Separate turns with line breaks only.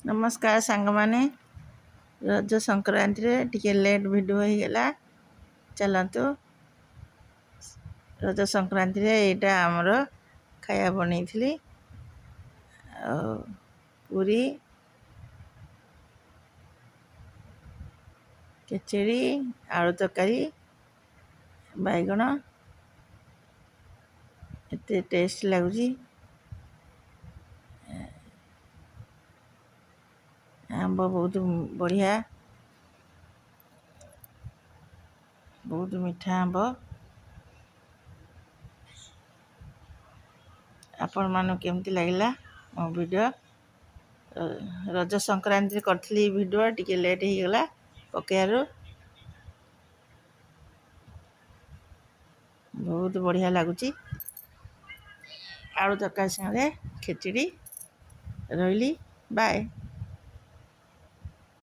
नमस्कार सांग माने रज संक्रांति रे टिके लेट वीडियो हो गला चलतु रज संक्रांति रे एटा हमर खाया बनै थली पूरी केचड़ी आलू तरकारी बैगण एते टेस्ट लागुची आंब बहुत बढ़िया बहुत मीठा आंब आपण मानो केमती लागला मो वीडियो रज संक्रांति करथली वीडियो टिके लेट हो गला पकेयारो बहुत बढ़िया लगुची आलू तरकारी संगे खिचड़ी रही बाय।